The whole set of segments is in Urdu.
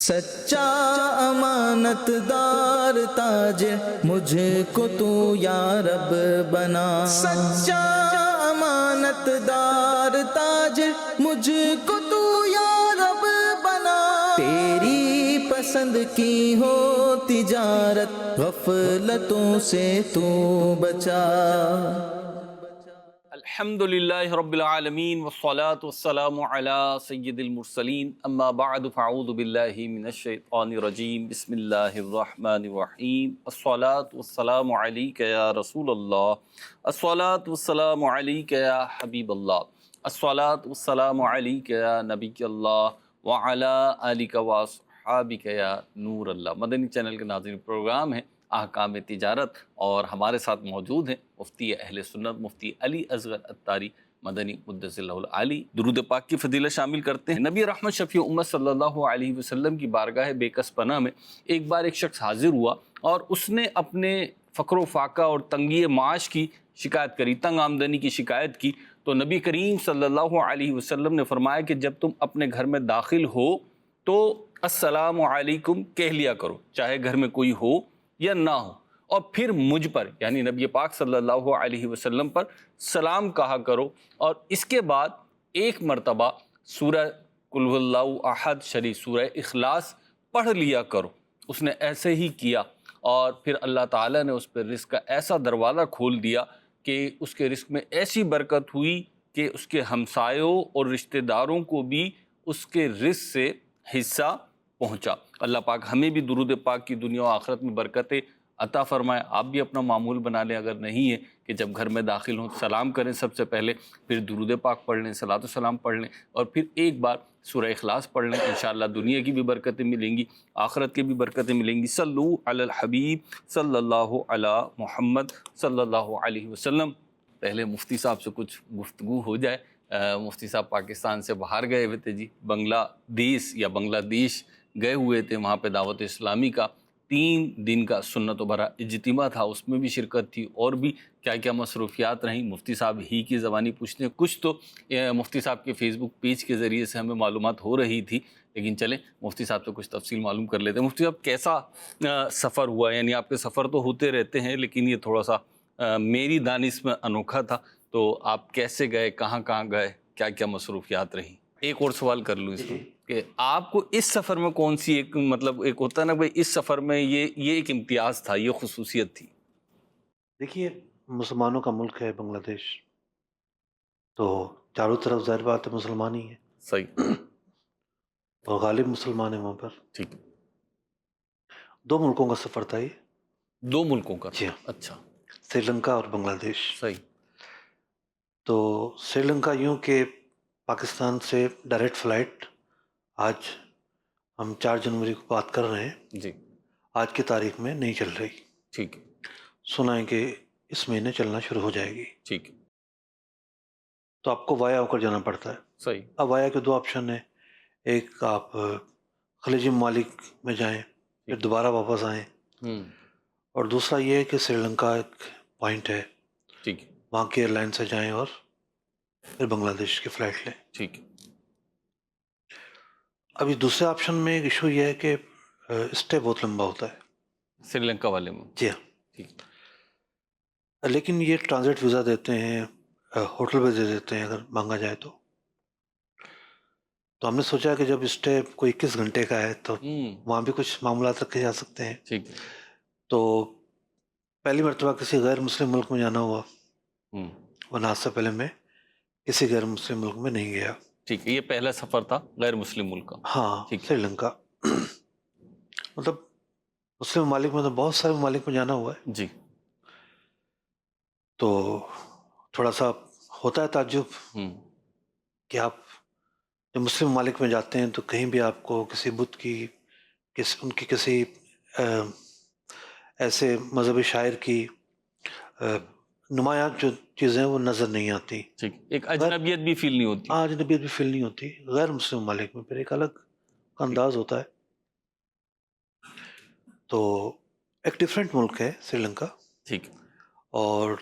سچا امانت دار تاجر مجھ کو تو یا رب بنا، سچا امانت دار تاجر مجھ کو تو یا رب بنا، تیری پسند کی ہو تجارت غفلتوں سے تو بچا۔ الحمد للہ رب العالمین والصلاة والسلام علی سید المرسلین، اما بعد فاعوذ باللہ من الشیطان الرجیم، بسم اللہ الرحمن الرحیم۔ الصلاة والسلام علیک یا رسول اللہ، الصلاة والسلام علیک یا حبیب اللہ، الصلاة والسلام علیک یا نبی اللہ وعلی آلک واصحابک یا نور اللہ۔ مدنی چینل کے ناظرین، پروگرام ہے احکام تجارت، اور ہمارے ساتھ موجود ہیں مفتی اہل سنت مفتی علی اصغر عطاری مدنی قدس اللہ العالی۔ درود پاک کی فضیلت شامل کرتے ہیں۔ نبی رحمت شفیع امت صلی اللہ علیہ وسلم کی بارگاہ بے کس پناہ میں ایک بار ایک شخص حاضر ہوا اور اس نے اپنے فقر و فاقہ اور تنگی معاش کی شکایت کری، تنگ آمدنی کی شکایت کی۔ تو نبی کریم صلی اللہ علیہ وسلم نے فرمایا کہ جب تم اپنے گھر میں داخل ہو تو السلام علیکم کہہ لیا کرو، چاہے گھر میں کوئی ہو یا نہ ہو، اور پھر مجھ پر یعنی نبی پاک صلی اللہ علیہ وسلم پر سلام کہا کرو، اور اس کے بعد ایک مرتبہ سورہ قل هو اللہ احد شریف، سورہ اخلاص پڑھ لیا کرو۔ اس نے ایسے ہی کیا، اور پھر اللہ تعالیٰ نے اس پر رزق کا ایسا دروازہ کھول دیا کہ اس کے رزق میں ایسی برکت ہوئی کہ اس کے ہمسایوں اور رشتہ داروں کو بھی اس کے رزق سے حصہ پہنچا۔ اللہ پاک ہمیں بھی درود پاک کی دنیا و آخرت میں برکتیں عطا فرمائے۔ آپ بھی اپنا معمول بنا لیں، اگر نہیں ہے کہ جب گھر میں داخل ہوں سلام کریں سب سے پہلے، پھر درود پاک پڑھ لیں، صلاۃ و سلام پڑھ لیں، اور پھر ایک بار سورہ اخلاص پڑھ لیں۔ انشاءاللہ دنیا کی بھی برکتیں ملیں گی، آخرت کی بھی برکتیں ملیں گی۔ صلو علی الحبیب صلی اللہ علی محمد صلی اللہ علیہ وسلم۔ پہلے مفتی صاحب سے کچھ گفتگو ہو جائے۔ مفتی صاحب پاکستان سے باہر گئے ہوئے تھے جی، بنگلہ دیش گئے ہوئے تھے، وہاں پہ دعوت اسلامی کا 3 دن کا سنت و برا اجتماع تھا، اس میں بھی شرکت تھی، اور بھی کیا کیا مصروفیات رہیں مفتی صاحب ہی کی زبانی پوچھتے ہیں۔ کچھ تو مفتی صاحب کے فیس بک پیج کے ذریعے سے ہمیں معلومات ہو رہی تھی، لیکن چلیں مفتی صاحب سے کچھ تفصیل معلوم کر لیتے ہیں۔ مفتی صاحب کیسا سفر ہوا؟ یعنی آپ کے سفر تو ہوتے رہتے ہیں، لیکن یہ تھوڑا سا میری دانش میں انوکھا تھا، تو آپ کیسے گئے، کہاں کہاں گئے، کیا کیا مصروفیات رہیں؟ ایک اور سوال کر لوں اس میں کہ آپ کو اس سفر میں کون سی ایک ایک ہوتا ہے نا بھائی، اس سفر میں یہ ایک امتیاز تھا، یہ خصوصیت تھی؟ دیکھیے، مسلمانوں کا ملک ہے بنگلہ دیش، تو چاروں طرف ظاہر بات ہے مسلمان ہی ہیں، صحیح، اور غالب مسلمان ہیں وہاں پر۔ ٹھیک۔ 2 ملکوں کا سفر تھا یہ۔ 2 ملکوں کا؟ جی ہاں، اچھا، سری لنکا اور بنگلہ دیش۔ صحیح، تو سری لنکا یوں کہ پاکستان سے ڈائریکٹ فلائٹ آج ہم 4 جنوری کو بات کر رہے ہیں، جی، آج کی تاریخ میں نہیں چل رہی، ٹھیک ہے، سنا ہے کہ اس مہینے چلنا شروع ہو جائے گی، ٹھیک ہے، تو آپ کو وایا ہو کر جانا پڑتا ہے۔ صحیح، اب وایا کے 2 آپشن ہیں، ایک آپ خلیجی ممالک میں جائیں پھر دوبارہ واپس آئیں، اور دوسرا یہ ہے کہ سری لنکا ایک پوائنٹ ہے، ٹھیک ہے، وہاں کی ایئر لائن سے جائیں اور پھر بنگلہ دیش کی فلائٹ لیں۔ ٹھیک ہے، ابھی دوسرے آپشن میں ایک ایشو یہ ہے کہ اسٹے بہت لمبا ہوتا ہے۔ سری لنکا والے میں؟ جی ہاں، ٹھیک، لیکن یہ ٹرانزٹ ویزا دیتے ہیں، ہوٹل بھی دے دیتے ہیں اگر مانگا جائے تو ہم نے سوچا کہ جب اسٹے کوئی 21 گھنٹے کا ہے تو وہاں بھی کچھ معاملات رکھے جا سکتے ہیں۔ ٹھیک ہے، تو پہلی مرتبہ کسی غیر مسلم ملک میں جانا ہوا، ورنہ آج سے پہلے میں کسی غیر مسلم ملک میں نہیں گیا۔ ٹھیک ہے، یہ پہلا سفر تھا غیر مسلم ملک کا؟ ہاں، ٹھیک ہے، سری لنکا مطلب مسلم ممالک میں تو بہت سارے ممالک میں جانا ہوا ہے، جی، تو تھوڑا سا ہوتا ہے تعجب کہ آپ جب مسلم ممالک میں جاتے ہیں تو کہیں بھی آپ کو کسی بت کی ان کی کسی ایسے مذہبی شاعر کی نمایاں جو چیزیں وہ نظر نہیں آتی، ٹھیک، ایک اجنبیت بھی فیل نہیں ہوتی؟ آج اجنبیت بھی فیل نہیں ہوتی۔ غیر مسلم ممالک میں پھر ایک الگ انداز ہوتا ہے، تو ایک ڈفرینٹ ملک ہے سری لنکا۔ ٹھیک، اور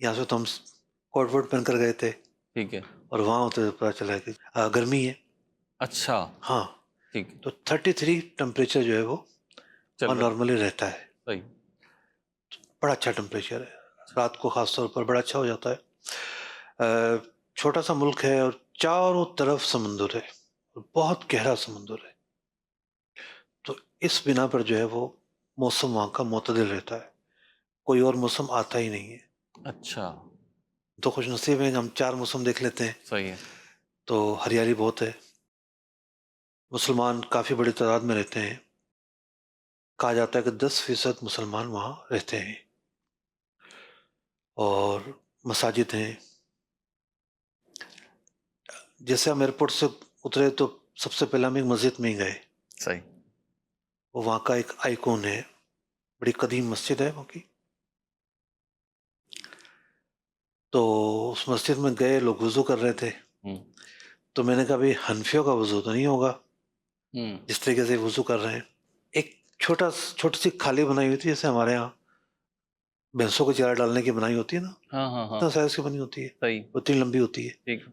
یہاں سے تو ہم کوٹ ووٹ پہن کر گئے تھے، ٹھیک ہے، اور وہاں ہوتے پتہ چلا کہ گرمی ہے۔ اچھا، ہاں، ٹھیک تو 33 ٹمپریچر جو ہے وہ چل رہا نارملی رہتا ہے. صحیح. بڑا اچھا ٹمپریچر ہے, رات کو خاص طور پر بڑا اچھا ہو جاتا ہے. چھوٹا سا ملک ہے اور چاروں طرف سمندر ہے, بہت گہرا سمندر ہے. تو اس بنا پر جو ہے وہ موسم وہاں کا معتدل رہتا ہے, کوئی اور موسم آتا ہی نہیں ہے. اچھا تو خوش نصیب ہیں کہ ہم 4 موسم دیکھ لیتے ہیں. صحیح ہے. تو ہریالی بہت ہے, مسلمان کافی بڑی تعداد میں رہتے ہیں. کہا جاتا ہے کہ 10% مسلمان وہاں رہتے ہیں, اور مساجد ہیں. جیسے ہم ایئرپورٹ سے اترے تو سب سے پہلے ہم ایک مسجد میں ہی گئے. صحیح. وہ وہاں کا ایک آئیکون ہے, بڑی قدیم مسجد ہے وہاں کی. تو اس مسجد میں گئے, لوگ وضو کر رہے تھے. تو میں نے کہا بھائی حنفیوں کا وضو تو نہیں ہوگا جس طریقے سے وضو کر رہے ہیں. ایک چھوٹی سی کھالی بنائی ہوئی تھی, جیسے ہمارے یہاں بھینسوں کو چارہ ڈالنے کی بنائی ہوتی ہے نا, ہاں ہاں ہاں اتنا سائز کی بنی ہوتی ہے, صحیح. اتنی لمبی ہوتی ہے. ٹھیک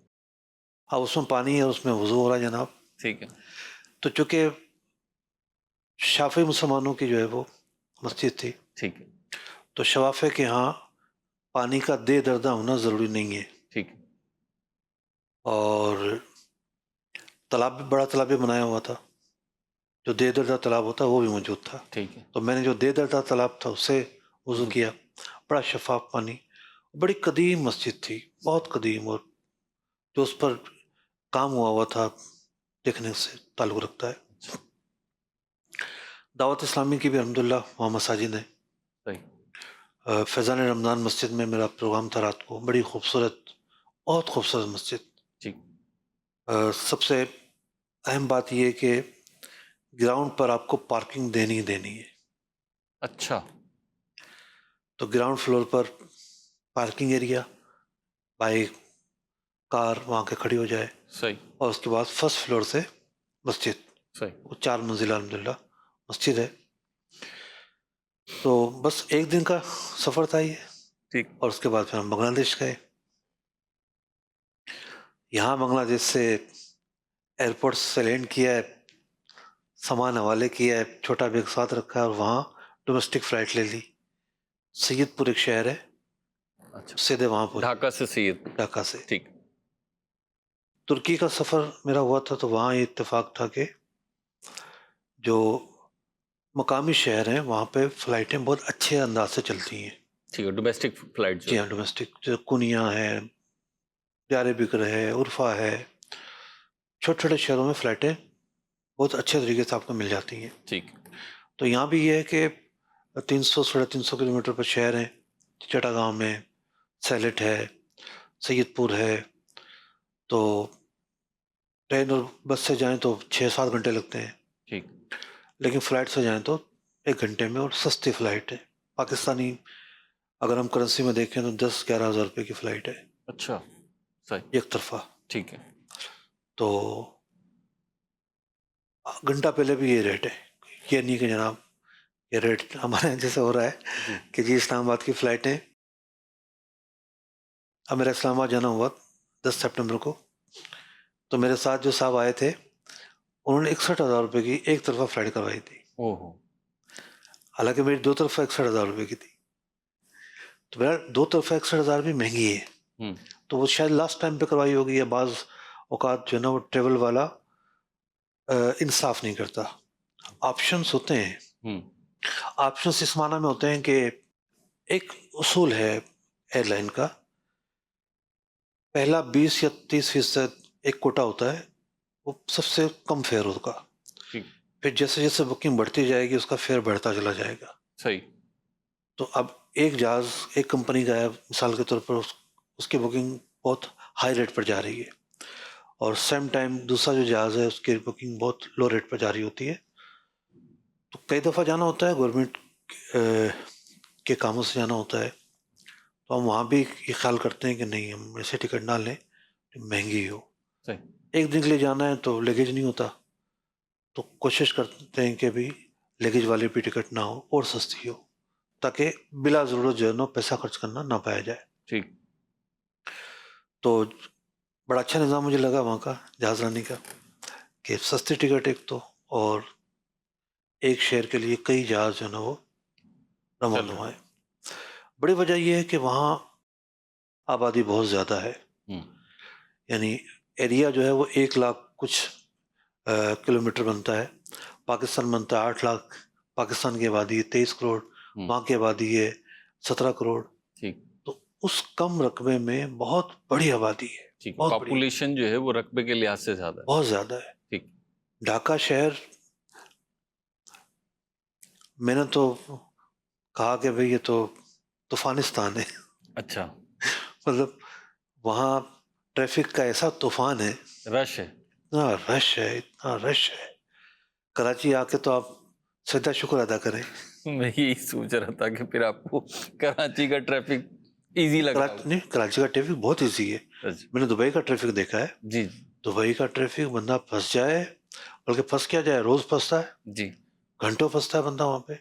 اب اس میں پانی ہے, اس میں وضو ہو رہا ہے جناب. ٹھیک ہے. تو چونکہ شافعی مسلمانوں کی جو ہے وہ مسجد تھی, ٹھیک ہے. تو شوافع کے ہاں پانی کا دے دردہ ہونا ضروری نہیں ہے. ٹھیک ہے. اور تالاب بھی, بڑا تالاب بھی بنایا ہوا تھا, جو دے دردہ تالاب ہوتا ہے وہ بھی موجود تھا. ٹھیک ہے. تو میں نے جو دے دردہ تالاب تھا اس سے وضو کیا, بڑا شفاف پانی. بڑی قدیم مسجد تھی, بہت قدیم, اور جو اس پر کام ہوا ہوا تھا دیکھنے سے تعلق رکھتا ہے. دعوت اسلامی کی بھی الحمدللہ وہاں مساجد ہیں. صحیح. فیضان رمضان مسجد میں میرا پروگرام تھا رات کو, بڑی خوبصورت, بہت خوبصورت مسجد. ٹھیک. سب سے اہم بات یہ کہ گراؤنڈ پر آپ کو پارکنگ دینی ہی دینی ہے. اچھا. تو گراؤنڈ فلور پر پارکنگ ایریا, بائک کار وہاں کے کھڑی ہو جائے, صحیح. اور اس کے بعد فرسٹ فلور سے مسجد, صحیح. وہ 4 منزلہ الحمدللہ مسجد ہے. تو بس ایک دن کا سفر تھا یہ, ٹھیک. اور اس کے بعد پھر ہم بنگلہ دیش گئے. یہاں بنگلہ دیش سے ایئرپورٹ سے لینڈ کیا ہے, سامان حوالے کیا ہے, چھوٹا بیگ ساتھ رکھا ہے, اور وہاں ڈومیسٹک فلائٹ لے لی. سید پور ایک شہر ہے, اچھا. سیدھے وہاں پہنچ, ڈھاکہ سے سید. ڈھاکہ سے. ٹھیک. ترکی کا سفر میرا ہوا تھا, تو وہاں یہ اتفاق تھا کہ جو مقامی شہر ہیں وہاں پہ فلائٹیں بہت اچھے انداز سے چلتی ہیں. ٹھیک ہے. ڈومیسٹک فلائٹ جو جی ہاں, ڈومیسٹک, جو کنیا ہے, دیار بکر ہے, عرفہ ہے, چھوٹے چھوٹے شہروں میں فلائٹیں بہت اچھے طریقے سے آپ کو مل جاتی ہیں. ٹھیک. تو یہاں بھی یہ ہے کہ 300-350 کلومیٹر پر شہر ہیں. چٹاگاؤں میں سیلٹ ہے, سید پور ہے. تو ٹرین اور بس سے جائیں تو 6-7 گھنٹے لگتے ہیں, ٹھیک. لیکن فلائٹ سے جائیں تو 1 گھنٹے میں, اور سستی فلائٹ ہے. پاکستانی اگر ہم کرنسی میں دیکھیں تو 10-11 ہزار روپے کی فلائٹ ہے, اچھا. صحیح. ایک طرفہ. ٹھیک ہے. تو گھنٹہ پہلے بھی یہ ریٹ ہے, یہ نہیں کہ جناب یہ ریٹ ہمارے یہاں جیسے ہو رہا ہے کہ جی اسلام آباد کی فلائٹیں. اب میرا اسلام آباد جانا ہوا 10 سپٹمبر کو, تو میرے ساتھ جو صاحب آئے تھے انہوں نے 61,000 روپے کی ایک طرفہ فلائٹ کروائی تھی. اوہ. حالانکہ میری 2 طرفہ 61,000 روپے کی تھی. تو میرا 2 طرفہ 61,000 بھی مہنگی ہے, تو وہ شاید لاسٹ ٹائم پہ کروائی ہوگی, یا بعض اوقات جو ہے نا وہ ٹریول والا انصاف نہیں کرتا. آپشنس ہوتے ہیں, آپشنس اس معنی میں ہوتے ہیں کہ ایک اصول ہے ایئر لائن کا, پہلا 20 یا 30% ایک کوٹا ہوتا ہے, وہ سب سے کم فیئر ہوگا. پھر جیسے جیسے بکنگ بڑھتی جائے گی اس کا فیئر بڑھتا چلا جائے گا. صحیح. تو اب ایک جہاز ایک کمپنی کا ہے, مثال کے طور پر اس کی بکنگ بہت ہائی ریٹ پر جا رہی ہے, اور سیم ٹائم دوسرا جو جہاز ہے اس کی بکنگ بہت لو ریٹ پر جاری ہوتی ہے. تو کئی دفعہ جانا ہوتا ہے, گورنمنٹ کے کاموں سے جانا ہوتا ہے, تو ہم وہاں بھی یہ خیال کرتے ہیں کہ نہیں ہم ایسے ٹکٹ نہ لیں جو مہنگی ہو. صحیح. ایک دن کے لیے جانا ہے تو لیگیج نہیں ہوتا, تو کوشش کرتے ہیں کہ بھی لیگیج والی بھی ٹکٹ نہ ہو اور سستی ہو, تاکہ بلا ضرورت جو ہے نا پیسہ خرچ کرنا نہ پایا جائے. ٹھیک. تو بڑا اچھا نظام مجھے لگا وہاں کا جہاز رانی کا, کہ سستی ٹکٹ ایک تو اور ایک شہر کے لیے کئی جہاز جو ہے نا وہ روانہ ہوئے. بڑی وجہ یہ ہے کہ وہاں آبادی بہت زیادہ ہے. یعنی ایریا جو ہے وہ 1 لاکھ کچھ کلومیٹر بنتا ہے. پاکستان بنتا ہے 8 لاکھ. پاکستان کی آبادی ہے 23 کروڑ. وہاں کی آبادی ہے 17 کروڑ. تو اس کم رقبے میں بہت بڑی آبادی ہے. پاپولیشن جو ہے وہ رقبے کے لحاظ سے زیادہ ہے. بہت زیادہ ہے. ڈھاکہ شہر میں نے تو کہا کہ بھئی یہ تو طوفانستان ہے. اچھا. مطلب وہاں ٹریفک کا ایسا طوفان ہے. رش ہے. اتنا رش ہے. اتنا رش ہے. کراچی آ کے تو آپ سجدہ شکر ادا کریں. میں یہی سوچ رہا تھا کہ پھر آپ کو کراچی کا ٹریفک ایزی لگ رہا ہے. نہیں، کراچی کا ٹریفک بہت ایزی ہے. میں نے دبئی کا ٹریفک دیکھا ہے. جی. دبئی کا ٹریفک بندہ پھنس جائے، بلکہ پھنس کیا جائے، روز پھنستا ہے. جی. گھنٹوں پھنستا ہے بندہ وہاں پہ.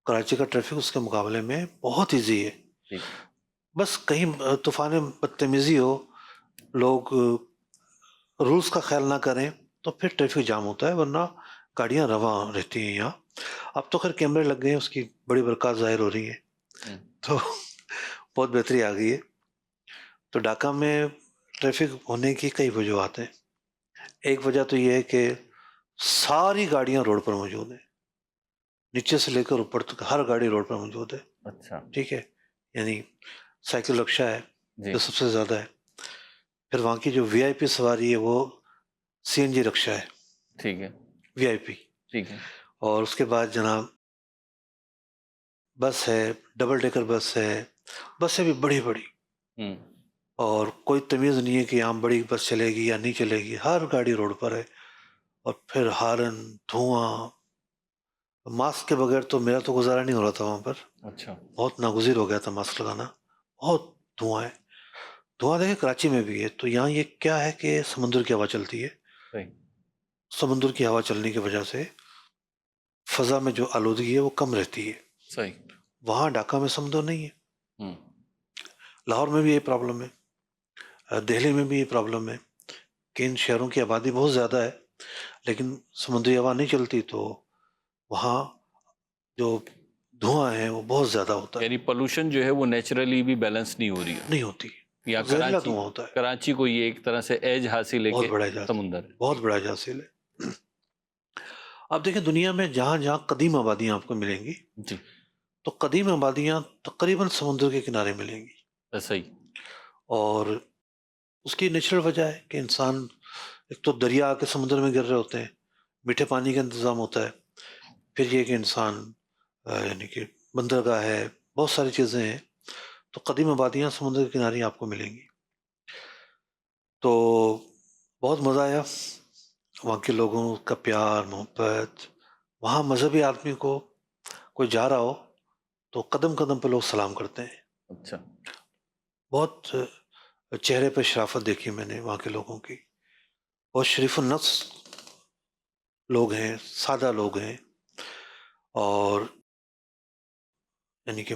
کراچی کا ٹریفک اس کے مقابلے میں بہت ایزی ہے. بس کہیں طوفان بدتمیزی ہو، لوگ رولز کا خیال نہ کریں تو پھر ٹریفک جام ہوتا ہے، ورنہ گاڑیاں رواں رہتی ہیں یہاں. اب تو خیر کیمرے لگ گئے ہیں، اس کی بڑی برکات ظاہر ہو رہی ہیں، تو بہت بہتری آ گئی ہے. تو ڈھاکہ میں ٹریفک ہونے کی کئی وجوہات ہیں. ایک وجہ تو یہ ہے کہ ساری گاڑیاں روڈ پر موجود ہیں، نیچے سے لے کر اوپر تک ہر گاڑی روڈ پر موجود ہے. اچھا. ٹھیک ہے. یعنی سائیکل رکشہ ہے جو سب سے زیادہ ہے. پھر وہاں کی جو وی آئی پی سواری ہے وہ سی این جی رکشہ ہے. ٹھیک ہے. وی آئی پی. ٹھیک ہے. اور اس کے بعد جناب بس ہے، ڈبل ڈیکر بس ہے. بسیں بھی بڑی بڑی، اور کوئی تمیز نہیں ہے کہ یہاں بڑی بس چلے گی یا نہیں چلے گی. ہر گاڑی روڈ پر ہے. اور پھر ہارن، دھواں. ماسک کے بغیر تو میرا تو گزارا نہیں ہو رہا تھا وہاں پر. اچھا. بہت ناگزیر ہو گیا تھا ماسک لگانا. بہت دھواں ہے. دھواں دیکھیں کراچی میں بھی ہے. تو یہاں یہ کیا ہے کہ سمندر کی ہوا چلتی ہے. سمندر کی ہوا چلنے کی وجہ سے فضا میں جو آلودگی ہے وہ کم رہتی ہے. صحیح. وہاں ڈھاکہ میں سمندر نہیں ہے. لاہور میں بھی یہ پرابلم ہے، دہلی میں بھی یہ پرابلم ہے کہ ان شہروں کی آبادی بہت زیادہ ہے لیکن سمندری ہوا نہیں چلتی، تو وہاں جو دھواں ہے وہ بہت زیادہ ہوتا ہے. یعنی پولوشن جو ہے وہ نیچرلی بھی بیلنس نہیں ہو رہی ہے. نہیں ہوتی. یا زہریلا دھواں ہوتا ہے. کراچی کو یہ ایک طرح سے ایج حاصل ہے بہت کہ بڑا اعجاز، سمندر ہے. بہت بڑا اعجاز ہے. اب دیکھیں دنیا میں جہاں جہاں قدیم آبادیاں آپ کو ملیں گی، جی، تو قدیم آبادیاں تقریباً سمندر کے کنارے ملیں گی. ایسا ہی. اور اس کی نیچرل وجہ ہے کہ انسان ایک تو دریا آ کے سمندر میں گر رہے ہوتے ہیں، میٹھے پانی کا انتظام ہوتا ہے. پھر یہ کہ انسان یعنی کہ بندرگاہ ہے، بہت ساری چیزیں ہیں. تو قدیم آبادیاں سمندر کے کنارے آپ کو ملیں گی. تو بہت مزہ آیا وہاں کے لوگوں کا پیار محبت. وہاں مذہبی آدمی کو کوئی جا رہا ہو تو قدم قدم پہ لوگ سلام کرتے ہیں. اچھا. بہت چہرے پہ شرافت دیکھی میں نے وہاں کے لوگوں کی. بہت شریف النفس لوگ ہیں، سادہ لوگ ہیں، اور یعنی کہ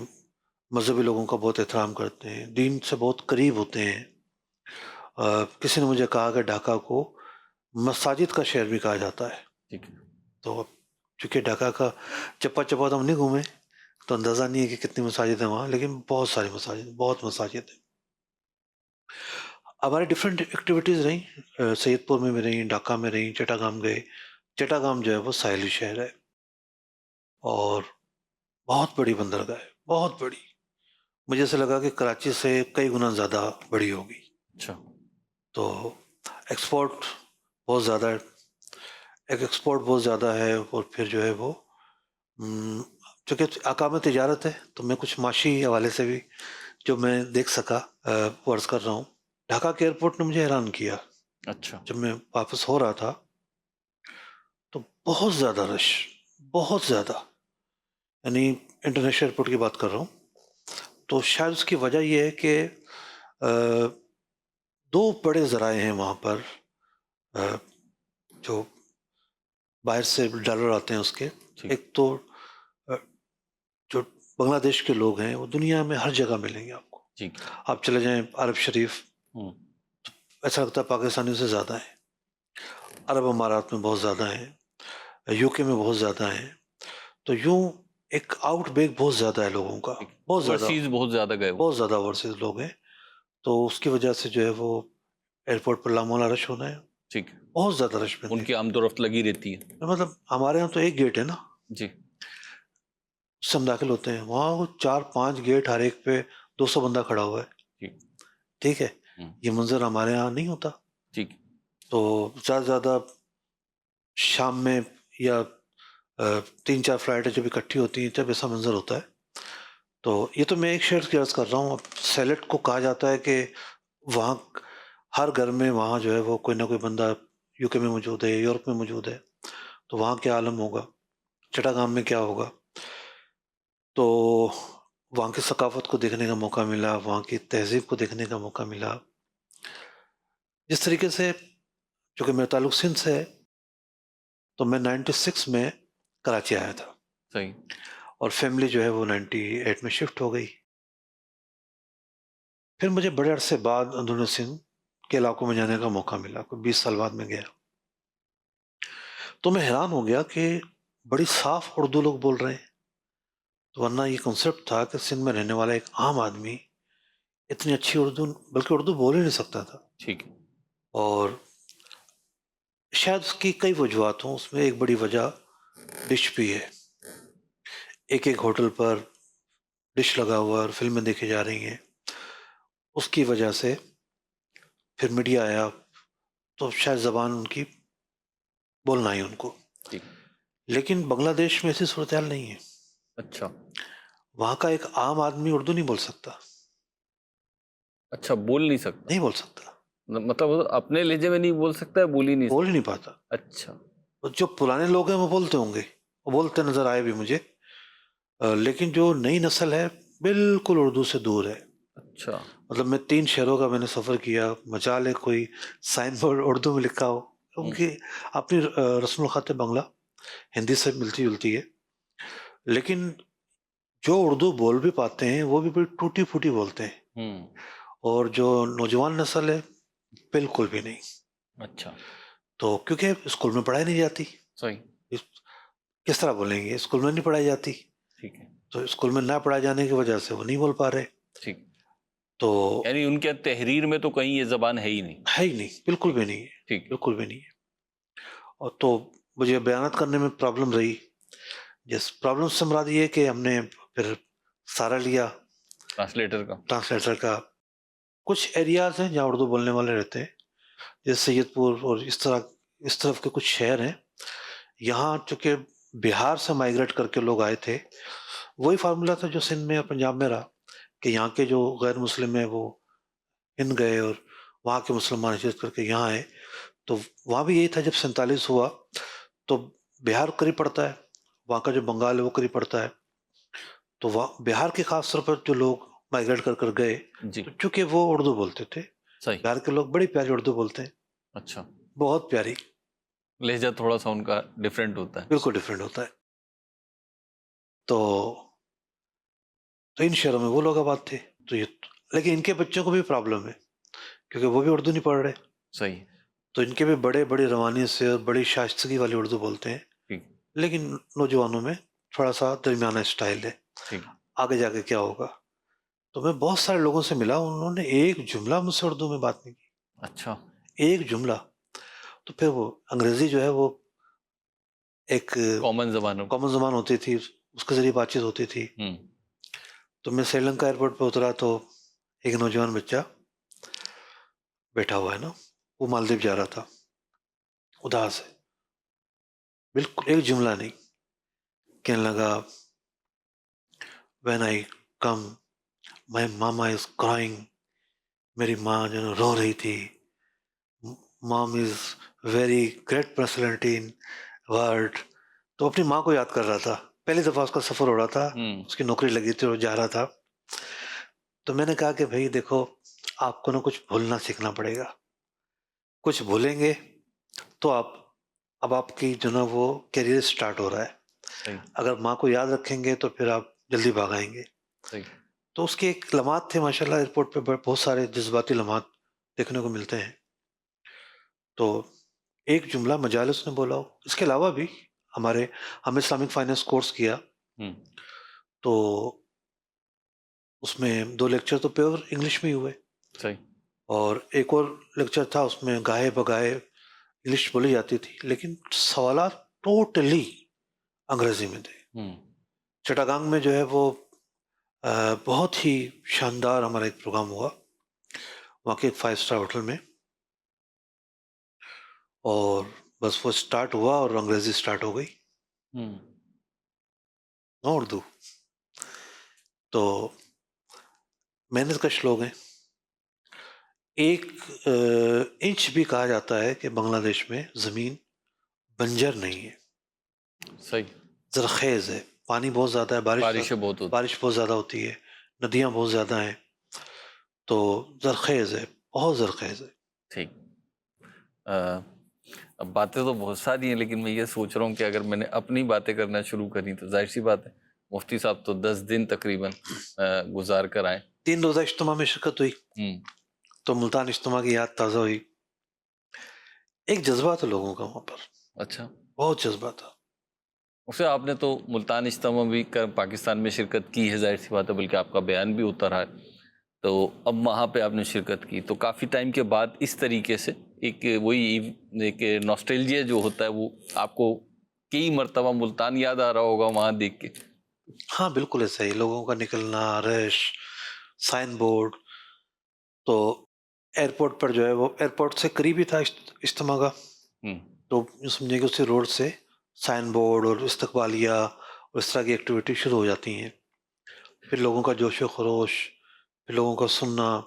مذہبی لوگوں کا بہت احترام کرتے ہیں، دین سے بہت قریب ہوتے ہیں. کسی نے مجھے کہا کہ ڈھاکہ کو مساجد کا شہر بھی کہا جاتا ہے. ٹھیک ہے. تو چونکہ ڈھاکہ کا چپا چپا تو ہم نہیں گھومے تو اندازہ نہیں ہے کہ کتنی مساجد ہیں وہاں، لیکن بہت ساری مساجد، بہت مساجد ہیں. ہماری ڈفرینٹ ایکٹیویٹیز رہیں، سید پور میں بھی رہیں، ڈھاکہ میں رہیں، چٹاگام گئے. چٹاگام جو ہے وہ ساحلی شہر ہے اور بہت بڑی بندرگاہ ہے، بہت بڑی. مجھے ایسا لگا کہ کراچی سے کئی گنا زیادہ بڑی ہوگی. اچھا. تو ایکسپورٹ بہت زیادہ ہے، ایکسپورٹ بہت زیادہ ہے. اور پھر جو ہے وہ چونکہ اقامت تجارت ہے تو میں کچھ معاشی حوالے سے بھی جو میں دیکھ سکا وہ عرض کر رہا ہوں. ڈھاکہ کے ایئرپورٹ نے مجھے حیران کیا. اچھا. جب میں واپس ہو رہا تھا تو بہت زیادہ رش، بہت زیادہ، یعنی انٹرنیشنل ایئرپورٹ کی بات کر رہا ہوں. تو شاید اس کی وجہ یہ ہے کہ 2 بڑے ذرائع ہیں وہاں پر جو باہر سے ڈالر آتے ہیں اس کے. ایک تو جو بنگلہ دیش کے لوگ ہیں وہ دنیا میں ہر جگہ ملیں گے آپ کو. آپ چلے جائیں عرب شریف، ایسا لگتا ہے پاکستانیوں سے زیادہ ہیں. عرب امارات میں بہت زیادہ ہیں. یو کے میں بہت زیادہ ہیں. تو یوں ایک آؤٹ بیک بہت زیادہ ہے لوگوں کا، بہت زیادہ، اوورسیز بہت زیادہ گئے وہ. بہت زیادہ اوورسیز لوگ ہیں. تو اس کی وجہ سے جو ہے وہ ایئرپورٹ پر لامولا رش ہونا ہے، ٹھیک، بہت زیادہ رش میں ان کی آمد و رفت لگی رہتی ہے. مطلب ہمارے یہاں تو ایک گیٹ ہے نا، جی اس سے ہم داخل ہوتے ہیں، وہاں وہ 4-5 گیٹ، ہر ایک پہ 200 بندہ کھڑا ہوا ہے. ٹھیک. ٹھیک ہے، ہوں، یہ منظر ہمارے یہاں نہیں ہوتا. ٹھیک. تو زیادہ سے زیادہ شام میں یا 3-4 فلائٹیں جب اکٹھی ہوتی ہیں تب ایسا منظر ہوتا ہے. تو یہ تو میں ایک شہر کی عرض کر رہا ہوں. اب سیلٹ کو کہا جاتا ہے کہ وہاں ہر گھر میں وہاں جو ہے وہ کوئی نہ کوئی بندہ یو کے میں موجود ہے، یورپ میں موجود ہے. تو وہاں کیا عالم ہوگا، چٹاگام میں کیا ہوگا. تو وہاں کی ثقافت کو دیکھنے کا موقع ملا، وہاں کی تہذیب کو دیکھنے کا موقع ملا. جس طریقے سے چونکہ میرا تعلق سندھ سے ہے، تو میں 96 میں کراچی آیا تھا، صحیح. اور فیملی جو ہے وہ 98 میں شفٹ ہو گئی. پھر مجھے بڑے عرصے بعد اندرون سندھ کے علاقوں میں جانے کا موقع ملا، کوئی 20 سال بعد میں گیا. تو میں حیران ہو گیا کہ بڑی صاف اردو لوگ بول رہے ہیں. تو ورنہ یہ کنسیپٹ تھا کہ سندھ میں رہنے والا ایک عام آدمی اتنی اچھی اردو، بلکہ اردو بول ہی نہیں سکتا تھا. ٹھیک. اور شاید اس کی کئی وجوہات ہوں، اس میں ایک بڑی وجہ ڈش بھی ہے. ایک ایک ہوٹل پر ڈش لگا ہوا اور فلمیں دیکھی جا رہی ہیں. اس کی وجہ سے پھر میڈیا آیا، تو شاید زبان ان کی بولنا ہی ان کو. ٹھیک. لیکن بنگلہ دیش میں ایسی صورتحال نہیں ہے. اچھا. وہاں کا ایک عام آدمی اردو نہیں بول سکتا، اچھا، بول نہیں سکتا. نہیں بول سکتا، مطلب وہ اپنے لہجے میں نہیں بول سکتا ہے، بول ہی نہیں بول ہی نہیں پاتا. سکتا. اچھا. جو پرانے لوگ ہیں وہ بولتے ہوں گے، وہ بولتے نظر آئے بھی مجھے. لیکن جو نئی نسل ہے بالکل اردو سے دور ہے. اچھا. مطلب میں 3 شہروں کا میں نے سفر کیا، مجال ہے کوئی سائن بورڈ اردو میں لکھا ہو. ان کی اپنی رسم الخط بنگلہ ہندی سے ملتی جلتی ہے، لیکن جو اردو بول بھی پاتے ہیں وہ بھی بڑی ٹوٹی پھوٹی بولتے ہیں. ہوں. اور جو نوجوان نسل ہے بالکل بھی نہیں. اچھا. تو کیونکہ اسکول میں پڑھائی نہیں جاتی، صحیح. کس طرح بولیں گے، اسکول میں نہیں پڑھائی جاتی. ٹھیک ہے. تو اسکول میں نہ پڑھائے جانے کی وجہ سے وہ نہیں بول پا رہے. ٹھیک. تو یعنی ان کے تحریر میں تو کہیں یہ زبان ہے ہی نہیں. ہے ہی نہیں، بالکل بھی نہیں ہے، ٹھیک. بالکل بھی نہیں ہے. اور تو مجھے بیانات کرنے میں پرابلم رہی. جس پرابلم سے مراد یہ ہے کہ ہم نے پھر سہارا لیا ٹرانسلیٹر کا. ٹرانسلیٹر کا. کچھ ایریاز ہیں جہاں اردو بولنے والے رہتے ہیں، جیسے سید پور اور اس طرف کے کچھ شہر ہیں. یہاں چونکہ بہار سے مائیگریٹ کر کے لوگ آئے تھے، وہی فارمولا تھا جو سندھ میں اور پنجاب میں رہا، کہ یہاں کے جو غیر مسلم ہیں وہ ہند گئے اور وہاں کے مسلمان ہجرت کر کے یہاں آئے. تو وہاں بھی یہی تھا. جب 47 ہوا تو بہار قریب پڑتا ہے، وہاں کا جو بنگال ہے وہ قریب پڑتا ہے. تو بہار کے خاص طور پر جو لوگ مائیگریٹ کر کر گئے، جی. تو چونکہ وہ اردو بولتے تھے. صحیح. بہار کے لوگ بڑی پیاری اردو بولتے ہیں، اچھا. بہت پیاری، لہجہ تھوڑا سا ان کا ڈیفرنٹ ہوتا ہے. بالکل ڈفرینٹ ہوتا ہے. تو ان شہروں میں وہ لوگ آباد تھے. تو یہ لیکن ان کے بچوں کو بھی پرابلم ہے کیونکہ وہ بھی اردو نہیں پڑھ رہے. صحیح. تو ان کے بھی بڑے روانی سے اور بڑی شائستگی والی اردو بولتے ہیں. ٹھیک. لیکن نوجوانوں میں تھوڑا سا درمیانہ اسٹائل ہے. ٹھیک. آگے جا کے کیا ہوگا. تو میں بہت سارے لوگوں سے ملا، انہوں نے ایک جملہ مجھ سے اردو میں بات نہیں کی، اچھا. ایک جملہ. تو پھر وہ انگریزی جو ہے وہ ایک کامن زبانوں. کامن زبان ہوتی تھی، اس کے ذریعے بات چیت ہوتی تھی. تو میں سری لنکا ایئرپورٹ پہ اترا تو ایک نوجوان بچہ بیٹھا ہوا ہے نا، وہ مالدیپ جا رہا تھا، اداس ہے، بالکل ایک جملہ نہیں. کہنے لگا when I come my mama is crying. میری ماں جو ہے رو رہی تھی. mom is very great personality in world. تو اپنی ماں کو یاد کر رہا تھا. پہلی دفعہ اس کا سفر ہو رہا تھا، اس کی نوکری لگی تھی اور جا رہا تھا. تو میں نے کہا کہ بھائی دیکھو، آپ کو نا کچھ بھولنا سیکھنا پڑے گا. کچھ بھولیں گے تو اب آپ کی جو نا وہ کیریئر سٹارٹ ہو رہا ہے. صحیح. اگر ماں کو یاد رکھیں گے تو پھر آپ جلدی بھاگ آئیں گے. صحیح. تو اس کے ایک لمحات تھے ماشاء اللہ. ایئرپورٹ پہ بہت سارے جذباتی لمحات دیکھنے کو ملتے ہیں. تو ایک جملہ مجالس نے بولا ہو، اس کے علاوہ بھی ہم اسلامک فائنینس کورس کیا، ہوں، تو اس میں 2 لیکچر تو پیور انگلش میں ہی ہوئے، صحیح، اور ایک اور لیکچر تھا اس میں گاہے بگاہے انگلش بولی جاتی تھی، لیکن سوالات ٹوٹلی انگریزی میں تھے۔ ہوں، چٹاگانگ میں جو ہے وہ بہت ہی شاندار ہمارا ایک پروگرام ہوا وہاں کے ایک 5 اسٹار ہوٹل میں، اور بس وہ اسٹارٹ ہوا اور انگریزی اسٹارٹ ہو گئی، ہوں، نہ اردو۔ تو محنت کش لوگ ہیں، ایک انچ بھی کہا جاتا ہے کہ بنگلہ دیش میں زمین بنجر نہیں ہے، صحیح، زرخیز ہے، پانی بہت زیادہ ہے، بارشیں بہت ہوتی، بارش بہت زیادہ ہوتی ہے، ندیاں بہت زیادہ ہیں، تو زرخیز ہے، بہت زرخیز ہے۔ ٹھیک۔ اب باتیں تو بہت ساری ہیں، لیکن میں یہ سوچ رہا ہوں کہ اگر میں نے اپنی باتیں کرنا شروع کری تو ظاہر سی بات ہے مفتی صاحب تو 10 دن تقریباً گزار کر آئے۔ 3 روزہ اجتماع میں شرکت ہوئی، ہوں، تو ملتان اجتماع کی یاد تازہ ہوئی۔ ایک جذبہ تھا لوگوں کا وہاں پر، اچھا، بہت جذبہ تھا۔ اسے آپ نے تو ملتان اجتماع بھی کر پاکستان میں شرکت کی ہے، ظاہر سی بات ہے، بلکہ آپ کا بیان بھی ہوتا رہا ہے، تو اب وہاں پہ آپ نے شرکت کی تو کافی ٹائم کے بعد اس طریقے سے ایک وہی ایک نوسٹیلجیا جو ہوتا ہے وہ آپ کو کئی مرتبہ ملتان یاد آ رہا ہوگا وہاں دیکھ کے۔ ہاں بالکل ایسا ہی، لوگوں کا نکلنا، رش، سائن بورڈ، تو ایئرپورٹ پر جو ہے وہ ایئرپورٹ سے قریب ہی تھا اجتماع کا، ہوں، تو یوں سمجھے کہ اسی روڈ سے سائن بورڈ اور استقبالیہ اور اس طرح کی ایکٹیویٹی شروع ہو جاتی ہیں، پھر لوگوں کا جوش و خروش، پھر لوگوں کا سننا۔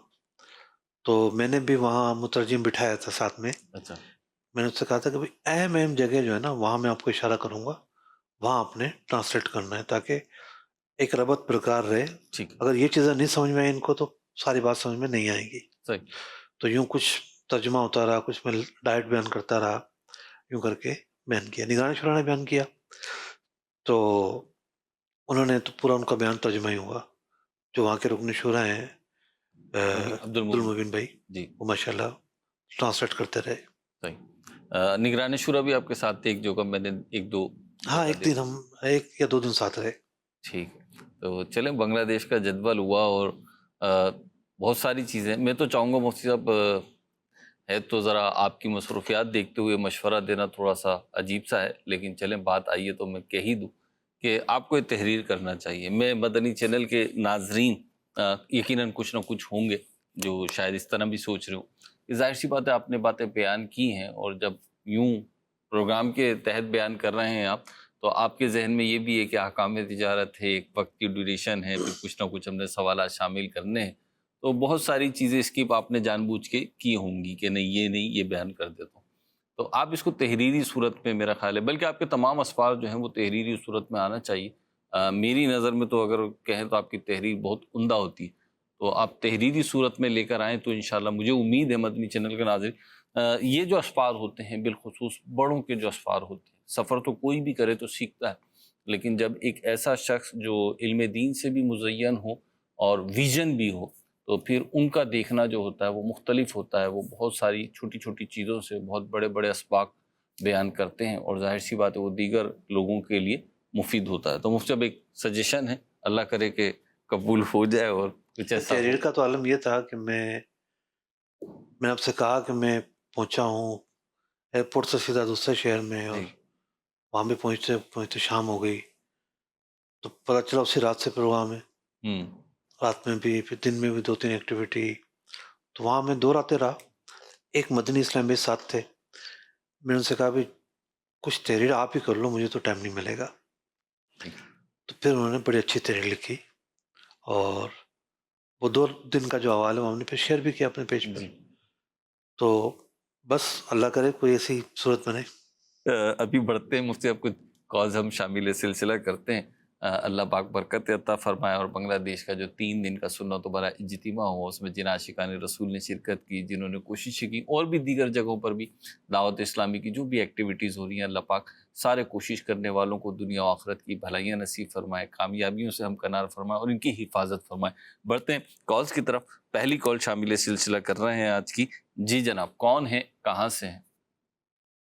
تو میں نے بھی وہاں مترجم بٹھایا تھا ساتھ میں، اچھا، میں نے اس سے کہا تھا کہ بھائی اہم اہم جگہ جو ہے نا وہاں میں آپ کو اشارہ کروں گا، وہاں آپ نے ٹرانسلیٹ کرنا ہے تاکہ ایک ربط برقرار رہے۔ ٹھیک، اگر یہ چیزیں نہیں سمجھ میں آئیں ان کو تو ساری بات سمجھ میں نہیں آئے گی۔ صحیح، تو یوں کچھ ترجمہ ہوتا رہا، کچھ میں ڈائریکٹ بیان کرتا رہا، یوں کر کے بیان کیا۔ نگران شورا نے بیان کیا تو انہوں نے تو پورا ان کا بیان ترجمہ ہی ہوا، جو وہاں کے رکن شورا ہیں عبد عبد المبین المبین بھائی، جی، وہ ماشاء اللہ ٹرانسلیٹ کرتے رہے۔ صحیح۔ نگران شورا بھی آپ کے ساتھ تھے ایک جگہ، میں نے ایک دو ہاں جگہ ایک دن ہم 1 یا 2 دن ساتھ رہے۔ ٹھیک، تو چلیں بنگلہ دیش کا جدول ہوا اور بہت ساری چیزیں، میں تو چاہوں گا مفتی صاحب ہے تو ذرا آپ کی مصروفیات دیکھتے ہوئے مشورہ دینا تھوڑا سا عجیب سا ہے، لیکن چلیں بات آئیے تو میں کہہ ہی دوں کہ آپ کو یہ تحریر کرنا چاہیے۔ میں مدنی چینل کے ناظرین یقیناً کچھ نہ کچھ ہوں گے جو شاید اس طرح بھی سوچ رہے ہوں کہ ظاہر سی بات ہے آپ نے باتیں بیان کی ہیں، اور جب یوں پروگرام کے تحت بیان کر رہے ہیں آپ، تو آپ کے ذہن میں یہ بھی ہے کہ احکام تجارت ہے، ایک وقت کی ڈیوریشن ہے، پھر کچھ نہ کچھ ہم نے سوالات شامل کرنے ہیں، تو بہت ساری چیزیں اسکپ آپ نے جان بوجھ کے کی ہوں گی کہ نہیں یہ بیان کر دیتا ہوں۔ تو آپ اس کو تحریری صورت میں، میرا خیال ہے بلکہ آپ کے تمام اسفار جو ہیں وہ تحریری صورت میں آنا چاہیے۔ میری نظر میں تو اگر کہیں تو آپ کی تحریر بہت عمدہ ہوتی ہے، تو آپ تحریری صورت میں لے کر آئیں تو انشاءاللہ مجھے امید ہے مدنی چینل کے ناظرین یہ جو اسفار ہوتے ہیں، بالخصوص بڑوں کے جو اسفار ہوتے ہیں، سفر تو کوئی بھی کرے تو سیکھتا ہے، لیکن جب ایک ایسا شخص جو علم دین سے بھی مزین ہو اور ویژن بھی ہو، تو پھر ان کا دیکھنا جو ہوتا ہے وہ مختلف ہوتا ہے، وہ بہت ساری چھوٹی چھوٹی چیزوں سے بہت بڑے بڑے اسباق بیان کرتے ہیں، اور ظاہر سی بات ہے وہ دیگر لوگوں کے لیے مفید ہوتا ہے۔ تو مفتی صاحب ایک سجیشن ہے، اللہ کرے کہ قبول ہو جائے اور کچھ ایسا تحریر کا تو عالم یہ تھا کہ میں نے آپ سے کہا کہ میں پہنچا ہوں ایئرپورٹ سے سیدھا دوسرے شہر میں، اور جی، وہاں بھی پہنچتے پہنچتے شام ہو گئی، تو پتہ چلا اسی رات سے پروگرام ہے، ہوں، رات میں بھی، پھر دن میں بھی 2-3 ایکٹیویٹی، تو وہاں میں 2 راتیں رہا۔ ایک مدنی اسلام بھی ساتھ تھے، میں نے ان سے کہا بھی کچھ تحریر آپ ہی کر لو، مجھے تو ٹائم نہیں ملے گا۔ تو پھر انہوں نے بڑی اچھی تحریر لکھی، اور وہ 2 دن کا جو حوالہ ہم نے پھر شیئر بھی کیا اپنے پیج پر۔ جی، تو بس اللہ کرے کوئی ایسی صورت بنے۔ ابھی بڑھتے ہیں مفتی صاحب، کچھ کاز ہم شامل سلسلہ کرتے ہیں۔ اللہ پاک برکت عطا فرمائے، اور بنگلہ دیش کا جو 3 دن کا سنت و برا اجتماع ہوا، اس میں جن عاشقان رسول نے شرکت کی، جنہوں نے کوششیں کی، اور بھی دیگر جگہوں پر بھی دعوت اسلامی کی جو بھی ایکٹیویٹیز ہو رہی ہیں، اللہ پاک سارے کوشش کرنے والوں کو دنیا و آخرت کی بھلائیاں نصیب فرمائے، کامیابیوں سے ہمکنار فرمائے، اور ان کی حفاظت فرمائے۔ بڑھتے ہیں کالز کی طرف، پہلی کال شامل سلسلہ کر رہے ہیں آج کی۔ جی جناب، کون ہیں، کہاں سے ہیں؟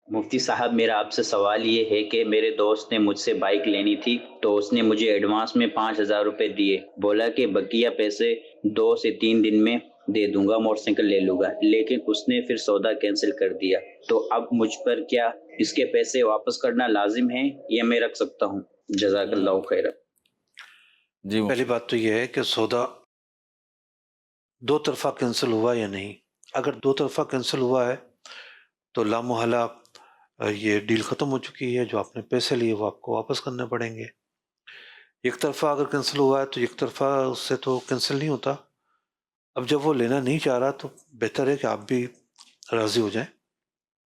مفتی صاحب میرا آپ سے سوال یہ ہے کہ میرے دوست نے مجھ سے بائک لینی تھی تو اس نے مجھے ایڈوانس میں 5,000 روپے دیے، بولا کہ بقیہ پیسے 2 سے 3 دن میں دے دوں گا، موٹر سائیکل لے لوں گا، لیکن اس نے پھر سودا کینسل کر دیا، تو اب مجھ پر کیا اس کے پیسے واپس کرنا لازم ہے یا میں رکھ سکتا ہوں؟ جزاک اللہ خیر۔ جی پہلی بات تو یہ ہے کہ سودا دو طرفہ کینسل ہوا یا نہیں. اگر دو طرفہ کینسل ہوا ہے تو لامحالہ یہ ڈیل ختم ہو چکی ہے، جو آپ نے پیسے لیے وہ آپ کو واپس کرنے پڑیں گے. ایک طرفہ اگر کینسل ہوا ہے تو ایک طرفہ اس سے تو کینسل نہیں ہوتا. اب جب وہ لینا نہیں چاہ رہا تو بہتر ہے کہ آپ بھی راضی ہو جائیں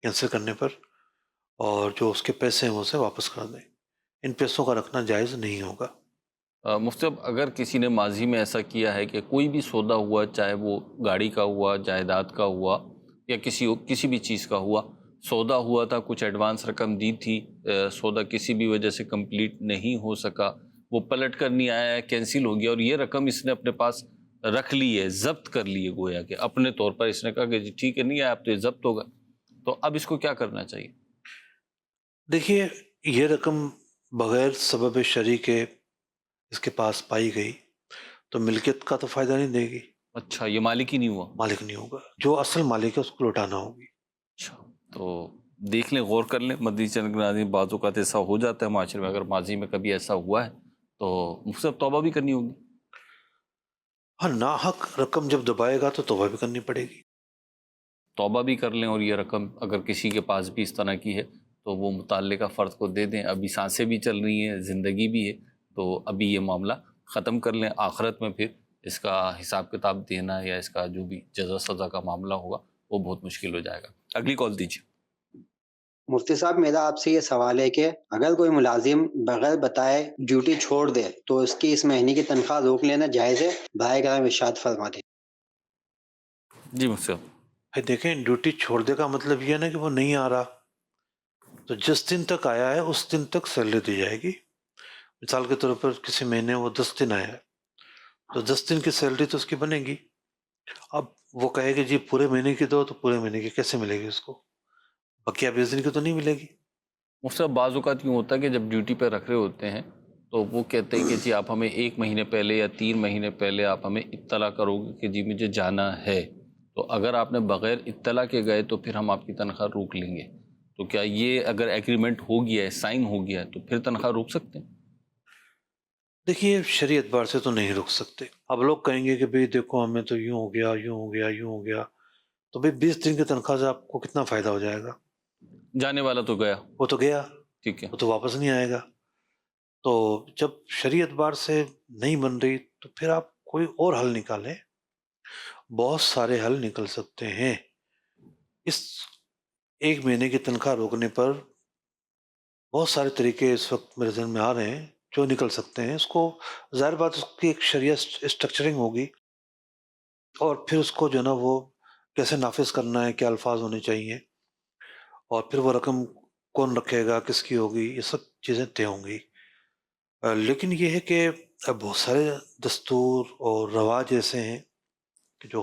کینسل کرنے پر، اور جو اس کے پیسے ہیں وہ اسے واپس کر دیں. ان پیسوں کا رکھنا جائز نہیں ہوگا. مفتی صاحب، اگر کسی نے ماضی میں ایسا کیا ہے کہ کوئی بھی سودا ہوا، چاہے وہ گاڑی کا ہوا، جائیداد کا ہوا، یا کسی بھی چیز کا ہوا، سودا ہوا تھا، کچھ ایڈوانس رقم دی تھی، سودا کسی بھی وجہ سے کمپلیٹ نہیں ہو سکا، وہ پلٹ کر نہیں آیا ہے، کینسل ہو گیا، اور یہ رقم اس نے اپنے پاس رکھ لی ہے، ضبط کر لی ہے، گویا کہ اپنے طور پر اس نے کہا کہ جی ٹھیک ہے، نہیں آیا اب تو یہ ضبط ہوگا، تو اب اس کو کیا کرنا چاہیے؟ دیکھیے، یہ رقم بغیر سبب شرعی کے اس کے پاس پائی گئی تو ملکیت کا تو فائدہ نہیں دے گی، اچھا، یہ مالک ہی نہیں ہوا؟ مالک نہیں ہوگا. جو اصل مالک ہے اس کو لوٹانا ہوگی. اچھا، تو دیکھ لیں، غور کر لیں. مدنی چینل کے ناظرین، بعض اوقات ایسا ہو جاتا ہے معاشرے میں، اگر ماضی میں کبھی ایسا ہوا ہے تو مجھ سے توبہ بھی کرنی ہوگی. ہاں، ناحق رقم جب دبائے گا تو توبہ بھی کرنی پڑے گی. توبہ بھی کر لیں، اور یہ رقم اگر کسی کے پاس بھی اس طرح کی ہے تو وہ متعلقہ فرد کو دے دیں. ابھی سانسیں بھی چل رہی ہیں، زندگی بھی ہے، تو ابھی یہ معاملہ ختم کر لیں. آخرت میں پھر اس کا حساب کتاب دینا یا اس کا جو بھی جزا سزا کا معاملہ ہوگا وہ بہت مشکل ہو جائے گا. اگلی کال دیجیے. مفتی صاحب میرا آپ سے یہ سوال ہے کہ اگر کوئی ملازم بغیر بتائے ڈیوٹی چھوڑ دے تو اس کی اس مہینے کی تنخواہ روک لینا جائز ہے؟ بھائی کرام ارشاد فرما دیں۔ جی مجھ سے دیکھیں، ڈیوٹی چھوڑ دے کا مطلب یہ ہے نا کہ وہ نہیں آ رہا، تو جس دن تک آیا ہے اس دن تک سیلری دی جائے گی. مثال کے طور پر کسی مہینے وہ 10 دن آیا ہے تو 10 دن کی سیلری تو اس کی بنے گی. اب وہ کہے کہ جی پورے مہینے کی دو، تو پورے مہینے کی کیسے ملے گی اس کو؟ بقیہ 20 دن کی تو نہیں ملے گی. مجھ سے بعض اوقات یوں ہوتا ہے کہ جب ڈیوٹی پہ رکھ رہے ہوتے ہیں تو وہ کہتے ہیں کہ جی آپ ہمیں 1 مہینے پہلے یا 3 مہینے پہلے آپ ہمیں اطلاع کرو گے کہ جی مجھے جانا ہے. تو اگر آپ نے بغیر اطلاع کے گئے تو پھر ہم آپ کی تنخواہ روک لیں گے. تو کیا یہ اگر ایگریمنٹ ہو گیا ہے، سائن ہو گیا ہے، تو پھر تنخواہ روک سکتے ہیں؟ دیکھیے، شرعی اعتبار سے تو نہیں روک سکتے. اب لوگ کہیں گے کہ بھئی دیکھو ہمیں تو یوں ہو گیا، یوں ہو گیا، یوں ہو گیا، تو بھئی 20 دن کی تنخواہ سے آپ کو کتنا فائدہ ہو جائے گا؟ جانے والا تو گیا، وہ تو گیا، ٹھیک ہے. وہ تو واپس نہیں آئے گا. تو جب شرعی اعتبار سے نہیں بن رہی تو پھر آپ کوئی اور حل نکالیں. بہت سارے حل نکل سکتے ہیں. اس 1 مہینے کی تنخواہ روکنے پر بہت سارے طریقے اس وقت میرے ذہن میں آ رہے ہیں جو نکل سکتے ہیں. اس کو ظاہر بات اس کی ایک شرعیہ اسٹرکچرنگ ہوگی، اور پھر اس کو جو ہے نا وہ کیسے نافذ کرنا ہے، کیا الفاظ ہونے چاہیے، اور پھر وہ رقم کون رکھے گا، کس کی ہوگی، یہ سب چیزیں طے ہوں گی. لیکن یہ ہے کہ بہت سارے دستور اور رواج ایسے ہیں کہ جو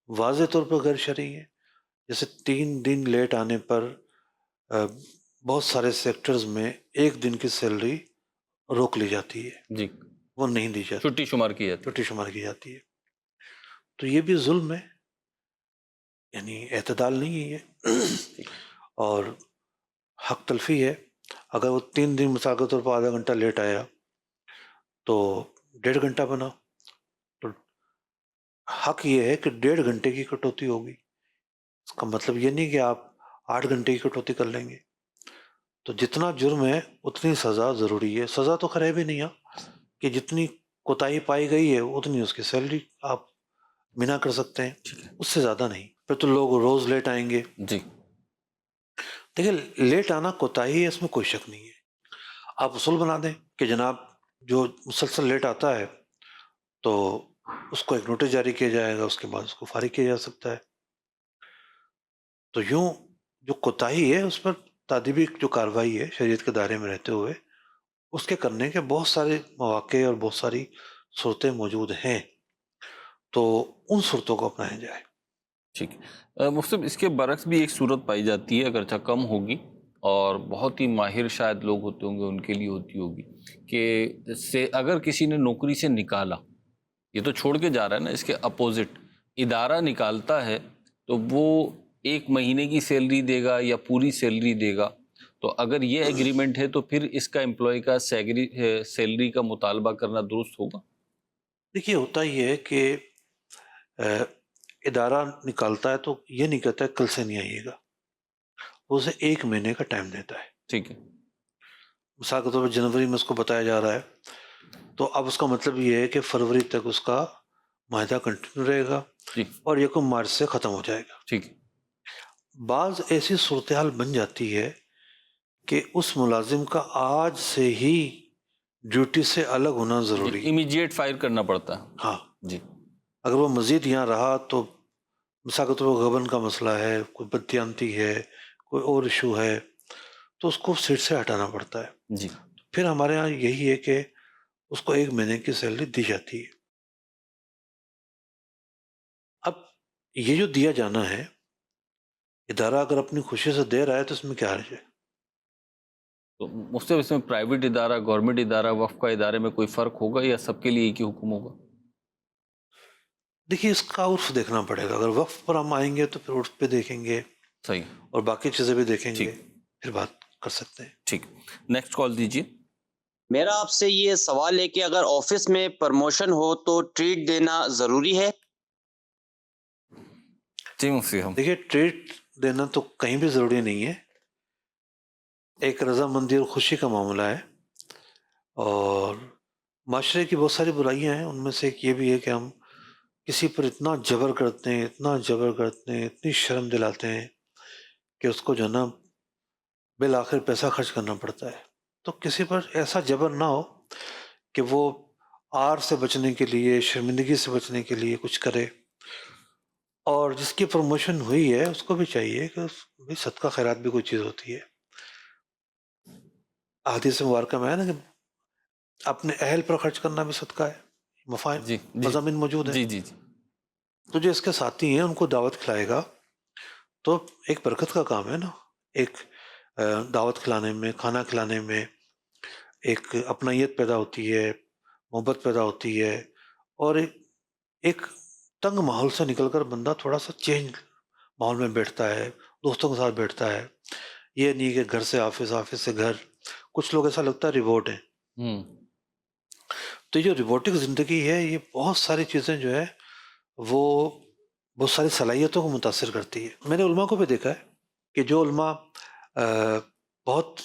واضح طور پر غیر شرعی ہیں. جیسے 3 دن لیٹ آنے پر بہت سارے سیکٹرز میں 1 دن کی سیلری روک لی جاتی ہے، جی، وہ نہیں دی جاتی، چھٹی شمار کی جاتی. چھٹی شمار کی جاتی ہے. تو یہ بھی ظلم ہے، یعنی اعتدال نہیں ہے اور حق تلفی ہے. اگر وہ 3 دن مثال کے طور پر آدھا گھنٹہ لیٹ آیا تو 1.5 گھنٹہ بنا، تو حق یہ ہے کہ 1.5 گھنٹے کی کٹوتی ہوگی. اس کا مطلب یہ نہیں کہ آپ 8 گھنٹے کی کٹوتی کر لیں گے. تو جتنا جرم ہے اتنی سزا ضروری ہے. سزا تو خیر بھی نہیں ہے کہ جتنی کوتاہی پائی گئی ہے اتنی اس کی سیلری آپ بنا کر سکتے ہیں، اس سے زیادہ نہیں. پھر تو لوگ روز لیٹ آئیں گے. جی، دیکھیں، لیٹ آنا کوتاہی ہے، اس میں کوئی شک نہیں ہے. آپ اصول بنا دیں کہ جناب جو مسلسل لیٹ آتا ہے تو اس کو ایک نوٹس جاری کیا جائے گا، اس کے بعد اس کو فارغ کیا جا سکتا ہے. تو یوں جو کوتاہی ہے اس پر تادیبی جو کارروائی ہے شریعت کے دائرے میں رہتے ہوئے، اس کے کرنے کے بہت سارے مواقع اور بہت ساری صورتیں موجود ہیں. تو ان صورتوں کو اپنایا جائے. ٹھیک ہے مفتی، اس کے برعکس بھی ایک صورت پائی جاتی ہے، اگرچہ کم ہوگی اور بہت ہی ماہر شاید لوگ ہوتے ہوں گے ان کے لیے ہوتی ہوگی، کہ اگر کسی نے نوکری سے نکالا، یہ تو چھوڑ کے جا رہا ہے نا، اس کے اپوزٹ ادارہ نکالتا ہے تو وہ 1 مہینے کی سیلری دے گا یا پوری سیلری دے گا، تو اگر یہ ایگریمنٹ ہے تو پھر اس کا امپلائی کا سیلری کا مطالبہ کرنا درست ہوگا؟ دیکھیے ہوتا یہ ہے کہ ادارہ نکالتا ہے تو یہ نہیں کہتا ہے کل سے نہیں آئیے گا، وہ اسے 1 مہینے کا ٹائم دیتا ہے. ٹھیک ہے. مثال کے طور پر جنوری میں اس کو بتایا جا رہا ہے تو اب اس کا مطلب یہ ہے کہ فروری تک اس کا معاہدہ کنٹینیو رہے گا جی اور 1 مارچ سے ختم ہو جائے گا. ٹھیک ہے. بعض ایسی صورتحال بن جاتی ہے کہ اس ملازم کا آج سے ہی ڈیوٹی سے الگ ہونا ضروری ہے. امیجیٹ فائر کرنا پڑتا ہے. ہاں جی اگر وہ مزید یہاں رہا تو مثال کے طور پر غبن کا مسئلہ ہے، کوئی بددیانتی ہے، کوئی اور ایشو ہے تو اس کو سیٹ سے ہٹانا پڑتا ہے. جی پھر ہمارے ہاں یہی ہے کہ اس کو 1 مہینے کی سیلری دی جاتی ہے. اب یہ جو دیا جانا ہے ادارہ اگر اپنی خوشی سے دے رہا ہے تو اس میں کیا حرج ہے؟ تو مفتی اس میں پرائیویٹ ادارہ، گورنمنٹ ادارہ، وقف کا ادارے میں کوئی فرق ہوگا یا سب کے لیے ایک ہی حکم ہوگا؟ دیکھیے اس کا عرف دیکھنا پڑے گا. اگر وقف پر ہم آئیں گے تو پھر عرف پہ دیکھیں گے صحیح. اور باقی چیزیں بھی دیکھیں گے، ٹھیک. پھر بات کر سکتے ہیں. ٹھیک. نیکسٹ کال دیجیے. میرا آپ سے یہ سوال ہے کہ اگر آفس میں پرموشن ہو تو ٹریٹ دینا ضروری ہے؟ جی مفتی ہم دیکھیے ٹریٹ دینا تو کہیں بھی ضروری نہیں ہے، ایک رضامندی اور خوشی کا معاملہ ہے. اور معاشرے کی بہت ساری برائیاں ہیں، ان میں سے ایک یہ بھی ہے کہ ہم کسی پر اتنا جبر کرتے ہیں، اتنا جبر کرتے ہیں، اتنی شرم دلاتے ہیں کہ اس کو جو ہے نا بالآخر پیسہ خرچ کرنا پڑتا ہے. تو کسی پر ایسا جبر نہ ہو کہ وہ آر سے بچنے کے لیے، شرمندگی سے بچنے کے لیے کچھ کرے. اور جس کی پروموشن ہوئی ہے اس کو بھی چاہیے کہ بھی صدقہ خیرات بھی کوئی چیز ہوتی ہے. حدیث مبارکہ میں ہے نا کہ اپنے اہل پر خرچ کرنا بھی صدقہ ہے. مفاہیم جی مضامین موجود ہیں. جی جی جی تو جو اس کے ساتھی ہیں ان کو دعوت کھلائے گا تو ایک برکت کا کام ہے نا. ایک دعوت کھلانے میں، کھانا کھلانے میں ایک اپنائیت پیدا ہوتی ہے، محبت پیدا ہوتی ہے، اور ایک تنگ ماحول سے نکل کر بندہ تھوڑا سا چینج ماحول میں بیٹھتا ہے، دوستوں کے ساتھ بیٹھتا ہے. یہ نہیں کہ گھر سے آفس، آفس سے گھر. کچھ لوگ ایسا لگتا ہے ریبوٹ ہیں. تو یہ جو ریبوٹک زندگی ہے یہ بہت ساری چیزیں جو ہے وہ بہت ساری صلاحیتوں کو متاثر کرتی ہے. میں نے علماء کو بھی دیکھا ہے کہ جو علماء بہت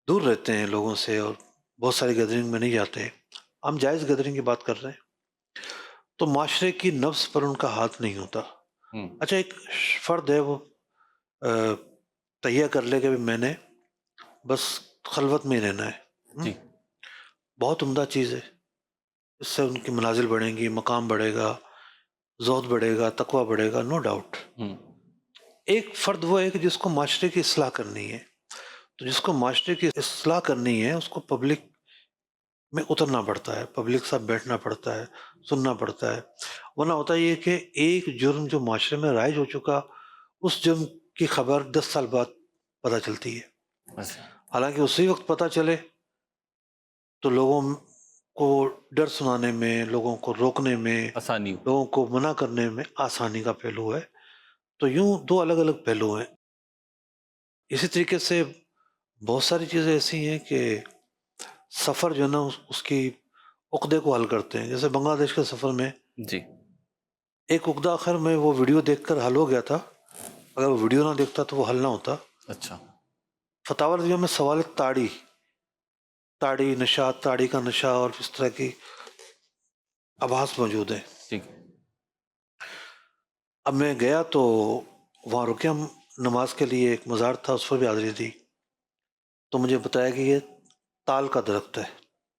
دور رہتے ہیں لوگوں سے اور بہت ساری گیدرنگ میں نہیں جاتے، ہم جائز گیدرنگ کی بات کر رہے ہیں، تو معاشرے کی نفس پر ان کا ہاتھ نہیں ہوتا. اچھا ایک فرد ہے وہ تہیہ کر لے کہ میں نے بس خلوت میں ہی رہنا ہے، جی بہت عمدہ چیز ہے. اس سے ان کی منازل بڑھیں گی، مقام بڑھے گا، زہد بڑھے گا، تقویٰ بڑھے گا، نو ڈاؤٹ. ایک فرد وہ ہے کہ جس کو معاشرے کی اصلاح کرنی ہے، تو جس کو معاشرے کی اصلاح کرنی ہے اس کو پبلک میں اترنا پڑتا ہے، پبلک ساتھ بیٹھنا پڑتا ہے، سننا پڑتا ہے. ورنہ ہوتا یہ کہ ایک جرم جو معاشرے میں رائج ہو چکا اس جرم کی خبر 10 سال بعد پتہ چلتی ہے. حالانکہ اسی وقت پتہ چلے تو لوگوں کو ڈر سنانے میں، لوگوں کو روکنے میں، آسانی. لوگوں کو منع کرنے میں آسانی کا پہلو ہے. تو یوں دو الگ الگ پہلو ہیں. اسی طریقے سے بہت ساری چیزیں ایسی ہیں کہ سفر جو ہے نا اس کی عقدے کو حل کرتے ہیں. جیسے بنگلہ دیش کے سفر میں جی ایک عقدہ آخر میں وہ ویڈیو دیکھ کر حل ہو گیا تھا، اگر وہ ویڈیو نہ دیکھتا تو وہ حل نہ ہوتا. اچھا. فتاوی رضویہ میں سوال تاڑی نشہ، تاڑی کا نشہ اور اس طرح کی ابحاث موجود ہیں. ٹھیک. اب میں گیا تو وہاں رکے ہم نماز کے لیے، ایک مزار تھا اس پر بھی حاضری دی. تو مجھے بتایا کہ یہ تال کا درخت ہے،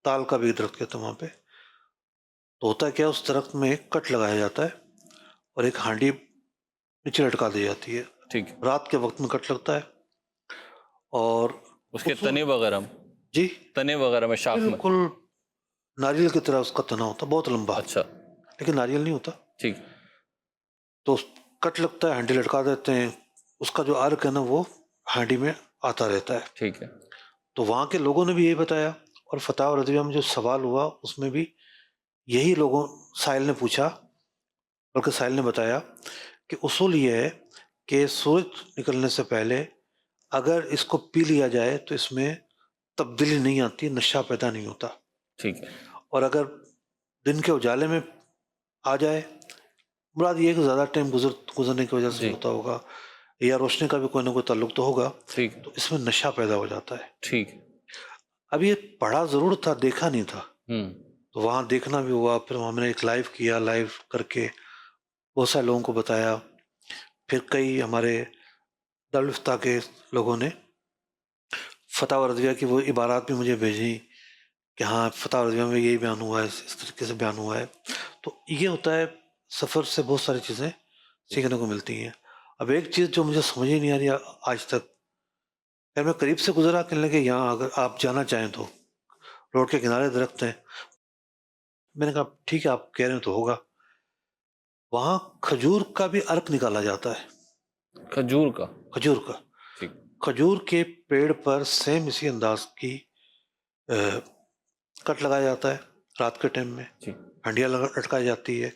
تال کا بھی درخت کہتے ہیں وہاں پہ. تو ہوتا کیا اس درخت میں ایک کٹ لگایا جاتا ہے اور ایک ہانڈی نیچے لٹکا دی جاتی ہے. ٹھیک. رات کے وقت میں کٹ لگتا ہے اور اس کے تنے وغیرہ جی تنے وغیرہ میں شاخ میں بالکل ناریل کی طرح اس کا تنا ہوتا، بہت لمبا. اچھا. لیکن ناریل نہیں ہوتا. ٹھیک. تو کٹ لگتا ہے، ہانڈی لٹکا دیتے ہیں، اس کا جو ارک ہے نا وہ ہانڈی میں آتا رہتا ہے. ٹھیک ہے. تو وہاں کے لوگوں نے بھی یہی بتایا، اور فتاوی رضویہ میں جو سوال ہوا اس میں بھی یہی لوگوں سائل نے پوچھا، بلکہ سائل نے بتایا کہ اصول یہ ہے کہ سورج نکلنے سے پہلے اگر اس کو پی لیا جائے تو اس میں تبدیلی نہیں آتی، نشہ پیدا نہیں ہوتا. ٹھیک ہے. اور اگر دن کے اجالے میں آ جائے، مراد یہ ہے کہ زیادہ ٹائم گزرنے کی وجہ سے جی. ہوتا ہوگا، یا روشنی کا بھی کوئی نہ کوئی تعلق تو ہوگا، ٹھیک ہے. تو اس میں نشہ پیدا ہو جاتا ہے. ٹھیک ہے. اب یہ پڑھا ضرور تھا، دیکھا نہیں تھا. ہوں. تو وہاں دیکھنا بھی ہوا، پھر وہاں میں نے ایک لائیو کیا، لائیو کر کے بہت سارے لوگوں کو بتایا. پھر کئی ہمارے دارالفتہ کے لوگوں نے فتاوی رضویہ کی وہ عبارات بھی مجھے بھیجی کہ ہاں فتاوی رضویہ میں یہی بیان ہوا ہے، اس طریقے سے بیان ہوا ہے. تو یہ ہوتا ہے، سفر سے بہت ساری چیزیں سیکھنے کو ملتی ہیں. اب ایک چیز جو مجھے سمجھ ہی نہیں آ رہی آج تک، میں قریب سے گزرا، کہنے لگے یہاں اگر آپ جانا چاہیں تو روڈ کے کنارے درخت ہیں. میں نے کہا ٹھیک ہے آپ کہہ رہے ہیں تو ہوگا. وہاں کھجور کا بھی ارک نکالا جاتا ہے. کھجور کا؟ کھجور کا. ٹھیک. کھجور کے پیڑ پر سیم اسی انداز کی کٹ لگایا جاتا ہے رات کے ٹائم میں، جی. ہنڈیا لٹکائی جاتی ہے.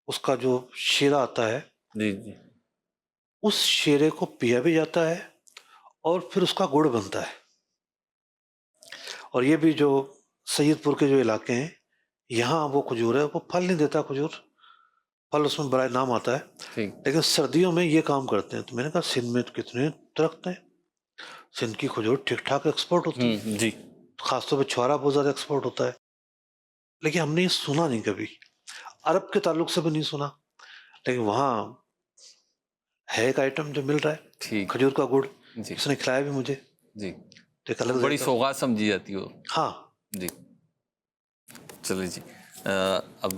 اس کا جو شیرہ آتا ہے، جی جی. اس شیرے کو پیا بھی جاتا ہے اور پھر اس کا گڑ بنتا ہے. اور یہ بھی جو سید پور کے جو علاقے ہیں، یہاں وہ کھجور ہے، وہ پھل نہیں دیتا کھجور، پھل اس میں برائے نام آتا ہے، ٹھیک. لیکن سردیوں میں یہ کام کرتے ہیں. تو میں نے کہا سندھ میں تو کتنے درخت ہیں، سندھ کی کھجور ٹھیک ٹھاک ایکسپورٹ ہوتی ہے، جی. خاص طور پہ چھوارا بہت زیادہ ایکسپورٹ ہوتا ہے. لیکن ہم نے یہ سنا نہیں کبھی، عرب کے تعلق سے بھی نہیں سنا. لیکن وہاں ہے ایک آئٹم جو مل رہا ہے، ٹھیک. کھجور کا گڑ. جی. اس نے کھلایا بھی مجھے، جی. تو ایک الگ بڑی ذائقہ. سوغات سمجھی جاتی ہو. ہاں. جی. چلے جی. اب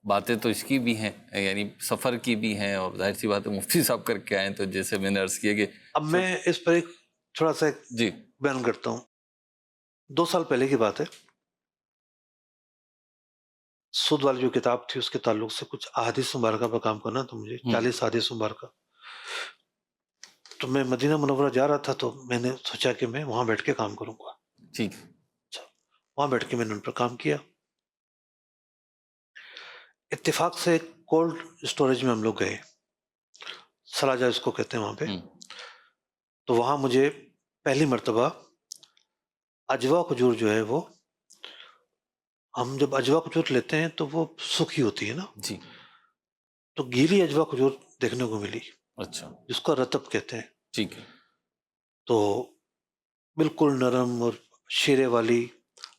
باتیں تو اس کی بھی ہیں، یعنی سفر کی بھی ہیں، اور ظاہر سی بات ہے مفتی صاحب کر کے آئیں، تو جیسے میں نے عرض کیا کہ اب میں اس پر ایک تھوڑا سا جی بیان کرتا ہوں. 2 سال پہلے کی بات ہے، سود والی جو کتاب تھی اس کے تعلق سے کچھ احادیث مبارکہ پر کام کرنا تھا مجھے، 40 احادیث مبارکہ. تو میں مدینہ منورہ جا رہا تھا، تو میں نے سوچا کہ میں وہاں بیٹھ کے کام کروں گا. ٹھیک. وہاں بیٹھ کے میں نے ان پر کام کیا. اتفاق سے کولڈ اسٹوریج میں ہم لوگ گئے، سلاجہ اس کو کہتے ہیں وہاں پہ. تو وہاں مجھے پہلی مرتبہ اجوا کھجور جو ہے، وہ ہم جب اجوا کھجور لیتے ہیں تو وہ سوکھی ہوتی ہے نا، جی. تو گیلی اجوا کھجور دیکھنے کو ملی، اچھا. جس کو رطب کہتے ہیں. ٹھیک ہے. تو بالکل نرم اور شیرے والی،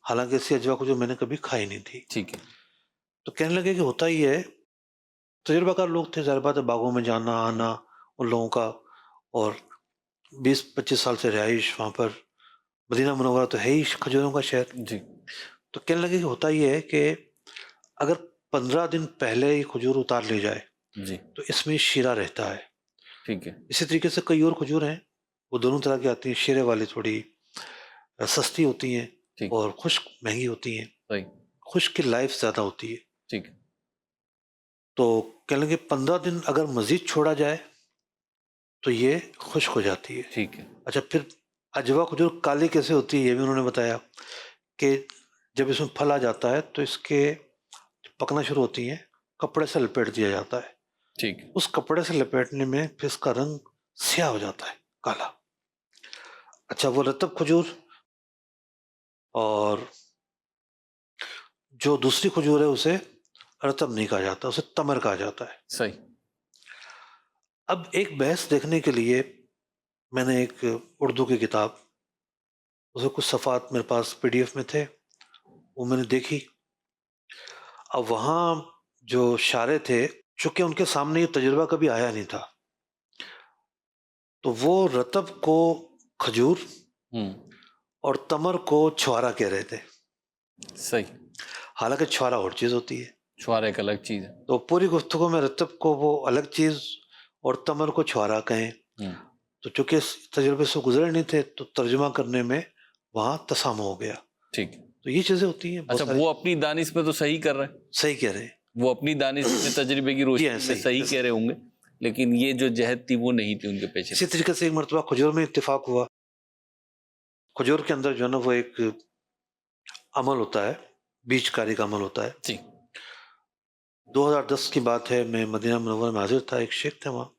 حالانکہ ایسی اجوا کھجور میں نے کبھی کھائی نہیں تھی. ٹھیک ہے. تو کہنے لگے کہ ہوتا ہی ہے، تجربہ کار لوگ تھے، ظاہر بات ہے باغوں میں جانا آنا ان لوگوں کا، اور 20-25 سال سے رہائش وہاں پر. مدینہ منورہ تو ہے ہی کھجوروں کا شہر. جی. تو کہنے لگے کہ ہوتا یہ ہے کہ اگر 15 دن پہلے ہی کھجور اتار لی جائے جی. تو اس میں شیرہ رہتا ہے. ٹھیک ہے. اسی طریقے سے کئی اور کھجور ہیں، وہ دونوں طرح کی آتی ہیں. شیرے والی تھوڑی سستی ہوتی ہیں، ٹھیک. اور خشک مہنگی ہوتی ہیں. صحیح. خشک کی لائف زیادہ ہوتی ہے. ٹھیک. تو کہنے لگے 15 دن اگر مزید چھوڑا جائے تو یہ خشک ہو جاتی ہے. ٹھیک ہے. اچھا، پھر اجوا کھجور کالی کیسے ہوتی ہے یہ بھی انہوں نے بتایا، کہ جب اس میں پھل آ جاتا ہے تو اس کے پکنا شروع ہوتی ہیں، کپڑے سے لپیٹ دیا جاتا ہے. ٹھیک. اس کپڑے سے لپیٹنے میں پھر اس کا رنگ سیاہ ہو جاتا ہے، کالا. اچھا، وہ رطب کھجور اور جو دوسری کھجور ہے اسے رطب نہیں کہا جاتا، اسے تمر کہا جاتا ہے. صحیح. اب ایک بحث دیکھنے کے لیے میں نے ایک اردو کی کتاب، اسے کچھ صفحات میرے پاس PDF میں تھے، وہ میں نے دیکھی. اب وہاں جو شارح تھے، چونکہ ان کے سامنے یہ تجربہ کبھی آیا نہیں تھا، تو وہ رطب کو کھجور اور تمر کو چھوارا کہہ رہے تھے. صحیح. حالانکہ چھوارا اور چیز ہوتی ہے، چھوارا ایک الگ چیز ہے. تو پوری گفتگو میں رطب کو وہ الگ چیز اور تمر کو چھوارا کہیں. تو چونکہ اس تجربے سے گزرے نہیں تھے تو ترجمہ کرنے میں وہاں تسامح ہو گیا. ٹھیک. تو یہ چیزیں ہوتی ہیں. اچھا، وہ اپنی دانش میں تو صحیح کر رہے ہیں، صحیح کہہ رہے ہیں. وہ اپنی دانش میں تجربے کی روشنی میں صحیح کہہ رہے ہوں گے، لیکن یہ جو جہد تھی وہ نہیں تھی ان کے پیچھے. اسی طریقے سے ایک مرتبہ کھجور میں اتفاق ہوا. کھجور کے اندر جو ہے نا وہ ایک عمل ہوتا ہے، بیج کاری کا عمل ہوتا ہے. جی 2010 کی بات ہے، میں مدینہ منورہ میں حاضر تھا، ایک شیخ تھے وہاں،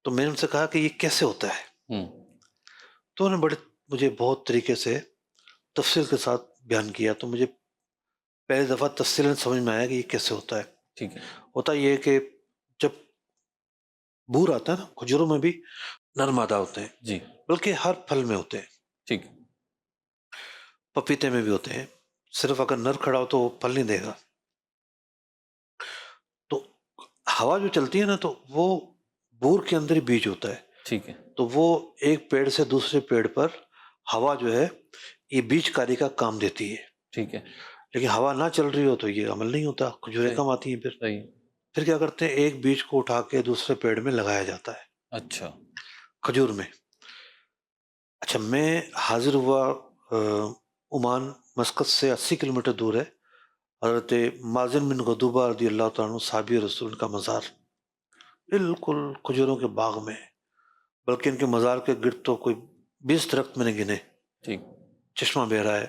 تو میں نے ان سے کہا کہ یہ کیسے ہوتا ہے. تو انہوں نے مجھے بہت طریقے سے تفصیل کے ساتھ بیان کیا. تو مجھے پہلی دفعہ تفصیلاً سمجھ میں آیا کہ یہ کیسے ہوتا ہے. ٹھیک ہے. ہوتا یہ ہے کہ جب بور آتا ہے نا، کھجوروں میں بھی نر مادہ ہوتے ہیں، جی بلکہ ہر پھل میں ہوتے ہیں، ٹھیک. پپیتے میں بھی ہوتے ہیں. صرف اگر نر کھڑا ہو تو وہ پھل نہیں دے گا. تو ہوا جو چلتی ہے نا تو وہ بور کے اندر ہی بیج ہوتا ہے. ٹھیک ہے. تو وہ ایک پیڑ سے دوسرے پیڑ پر ہوا جو ہے یہ بیج کاری کا کام دیتی ہے. ٹھیک ہے. لیکن ہوا نہ چل رہی ہو تو یہ عمل نہیں ہوتا، کھجوریں کم آتی ہیں. صحیح. پھر کیا کرتے ہیں، ایک بیج کو اٹھا کے دوسرے پیڑ میں لگایا جاتا ہے. اچھا. کھجور میں. اچھا، میں حاضر ہوا عمان، مسقط سے 80 کلومیٹر دور ہے. حضرت مازن بن غدوبہ رضی اللہ تعالیٰ عنہ صحابی رسول کا مزار بالکل کھجوروں کے باغ میں، بلکہ ان کے مزار کے گرد تو کوئی 20 درخت میں نے گنے. ٹھیک. چشمہ بہہ رہا ہے،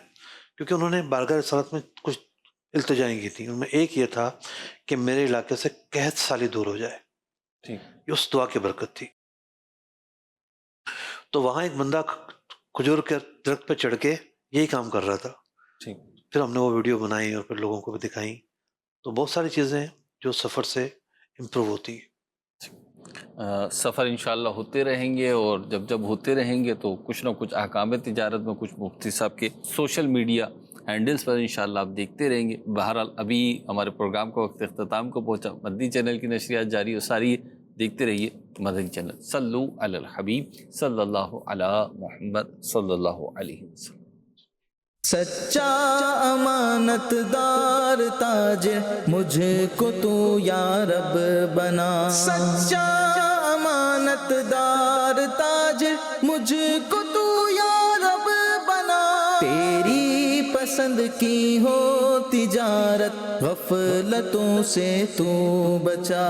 کیونکہ انہوں نے بارگاہ رسالت میں کچھ التجائیں کی تھیں. ان میں ایک یہ تھا کہ میرے علاقے سے قحط سالی دور ہو جائے. ٹھیک. یہ اس دعا کی برکت تھی. تو وہاں ایک بندہ کھجور کے درخت پہ چڑھ کے یہی کام کر رہا تھا. ٹھیک. پھر ہم نے وہ ویڈیو بنائی اور پھر لوگوں کو بھی دکھائیں. تو بہت ساری چیزیں ہیں جو سفر سے امپروو ہوتی ہیں. سفر انشاءاللہ ہوتے رہیں گے، اور جب ہوتے رہیں گے تو کچھ نہ کچھ احکام تجارت میں کچھ مفتی صاحب کے سوشل میڈیا ہینڈلز پر انشاءاللہ آپ دیکھتے رہیں گے. بہرحال ابھی ہمارے پروگرام کا وقت اختتام کو پہنچا. مدنی چینل کی نشریات جاری و ساری ہے، دیکھتے رہیے مدنی چینل. صلو علی الحبیب صلی اللہ علی محمد صلی اللہ علیہ وسلم. سچا امانت دار تاجر مجھے کو تو یا رب بنا. سچا امانت دار تاجر مجھے کو تو یا رب بنا. تیری پسند کی ہو تجارت غفلتوں سے تو بچا.